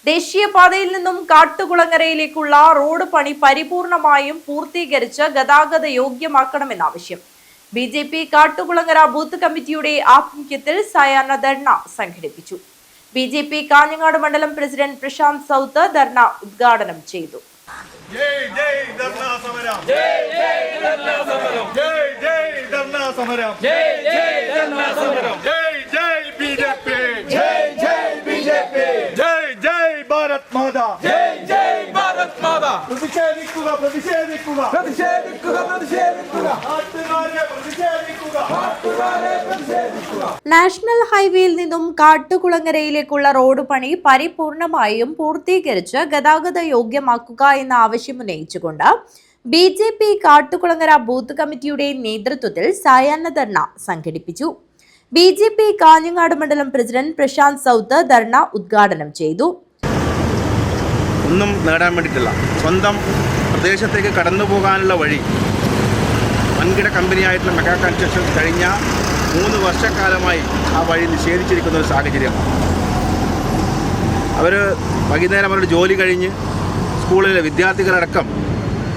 ദേശീയപാതയിൽ നിന്നും കാട്ടുകുളങ്ങരയിലേക്കുള്ള റോഡ് പണി പരിപൂർണമായും പൂർത്തീകരിച്ച് ഗതാഗത യോഗ്യമാക്കണമെന്ന ആവശ്യം. ബിജെപി കാട്ടുകുളങ്ങര ബൂത്ത് കമ്മിറ്റിയുടെ ആഭിമുഖ്യത്തിൽ സായാഹ്ന ധർണ സംഘടിപ്പിച്ചു. ബിജെപി കാഞ്ഞങ്ങാട് മണ്ഡലം പ്രസിഡന്റ് പ്രശാന്ത് സൗത്ത് ധർണ ഉദ്ഘാടനം ചെയ്തു. നാഷണൽ ഹൈവേയിൽ നിന്നും കാട്ടുകുളങ്ങരയിലേക്കുള്ള റോഡ് പണി പരിപൂർണമായും പൂർത്തീകരിച്ച് ഗതാഗത യോഗ്യമാക്കുക എന്ന ആവശ്യം ഉന്നയിച്ചുകൊണ്ട് ബിജെപി കാട്ടുകുളങ്ങര ബൂത്ത് കമ്മിറ്റിയുടെ നേതൃത്വത്തിൽ സായാഹ്ന ധർണ സംഘടിപ്പിച്ചു. ബിജെപി കാഞ്ഞങ്ങാട് മണ്ഡലം പ്രസിഡന്റ് പ്രശാന്ത് സൗത്ത് ധർണ ഉദ്ഘാടനം ചെയ്തു. ഒന്നും നേടാൻ വേണ്ടിയിട്ടില്ല, സ്വന്തം പ്രദേശത്തേക്ക് കടന്നു പോകാനുള്ള വഴി വൻകിട കമ്പനിയായിട്ടുള്ള മെഗാ കൺസ്ട്രക്ഷൻ കഴിഞ്ഞ 3 വർഷക്കാലമായി ആ വഴി നിഷേധിച്ചിരിക്കുന്ന ഒരു സാഹചര്യമാണ്. അവർ വൈകുന്നേരം അവരുടെ ജോലി കഴിഞ്ഞ് സ്കൂളിലെ വിദ്യാർത്ഥികളടക്കം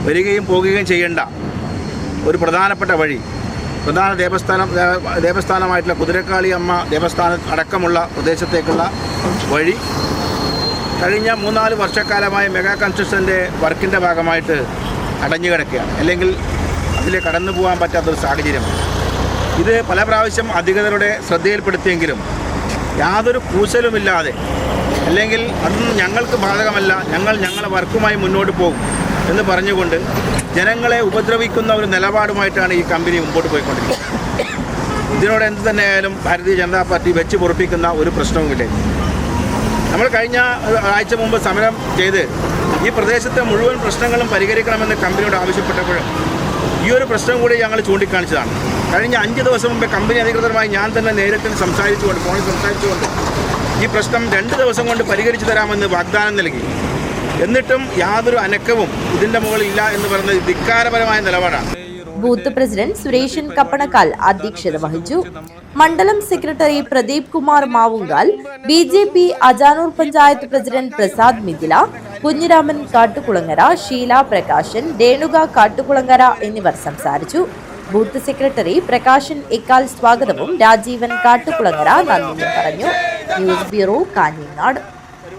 വരികയും പോകുകയും ചെയ്യേണ്ട ഒരു പ്രധാനപ്പെട്ട വഴി, പ്രധാന ദേവസ്ഥാനമായിട്ടുള്ള കുതിരക്കാളി അമ്മ ദേവസ്ഥാനം അടക്കമുള്ള പ്രദേശത്തേക്കുള്ള വഴി കഴിഞ്ഞ 3-4 വർഷക്കാലമായി മെഗാ കൺസ്ട്രക്ഷൻ്റെ വർക്കിൻ്റെ ഭാഗമായിട്ട് അടഞ്ഞു കിടക്കുകയാണ്, അല്ലെങ്കിൽ അതിൽ കടന്നു പോകാൻ പറ്റാത്തൊരു സാഹചര്യമാണ്. ഇത് പല പ്രാവശ്യം അധികൃതരുടെ ശ്രദ്ധയിൽപ്പെടുത്തിയെങ്കിലും യാതൊരു കൂസലുമില്ലാതെ, അല്ലെങ്കിൽ അതൊന്നും ഞങ്ങൾക്ക് ബാധകമല്ല, ഞങ്ങളുടെ വർക്കുമായി മുന്നോട്ട് പോകും എന്ന് പറഞ്ഞുകൊണ്ട് ജനങ്ങളെ ഉപദ്രവിക്കുന്ന ഒരു നിലപാടുമായിട്ടാണ് ഈ കമ്പനി മുമ്പോട്ട് പോയിക്കൊണ്ടിരിക്കുന്നത്. ഇതിനോട് എന്ത് തന്നെയായാലും ഭാരതീയ ജനതാ പാർട്ടി വെച്ച് പൊറുപ്പിക്കുന്ന ഒരു പ്രശ്നവുമില്ല. നമ്മൾ കഴിഞ്ഞ ആഴ്ച മുമ്പ് സമരം ചെയ്ത് ഈ പ്രദേശത്തെ മുഴുവൻ പ്രശ്നങ്ങളും പരിഹരിക്കണമെന്ന് കമ്പനിയോട് ആവശ്യപ്പെട്ടപ്പോഴും ഈ ഒരു പ്രശ്നം കൂടി ഞങ്ങൾ ചൂണ്ടിക്കാണിച്ചതാണ്. കഴിഞ്ഞ 5 ദിവസം മുമ്പേ കമ്പനി അധികൃതരുമായി ഞാൻ തന്നെ നേരിട്ട് ഫോണിൽ സംസാരിച്ചുകൊണ്ട് ഈ പ്രശ്നം 2 ദിവസം കൊണ്ട് പരിഹരിച്ചു തരാമെന്ന് വാഗ്ദാനം നൽകി. എന്നിട്ടും യാതൊരു അനക്കവും ഇതിൻ്റെ മുകളിൽ ഇല്ല എന്ന് പറയുന്നത് ധിക്കാരപരമായ നിലപാടാണ്. ബൂത്ത് പ്രസിഡന്റ് സുരേഷൻ കപ്പണക്കാൽ അധ്യക്ഷത വഹിച്ചു. മണ്ഡലം secretary Pradeep Kumar Mavungal, BJP Ajanur panchayat president Prasad Mithila, Kunhiraman Kattukulangara, Sheela Prakashan, Renuka Kattukulangara എന്നിവർ സംസാരിച്ചു. ബൂത്ത് സെക്രട്ടറി പ്രകാശൻ എക്കാൽ സ്വാഗതവും രാജീവൻ കാട്ടുകുളങ്ങര നന്ദിയും പറഞ്ഞു. News bureau, Kanhangad.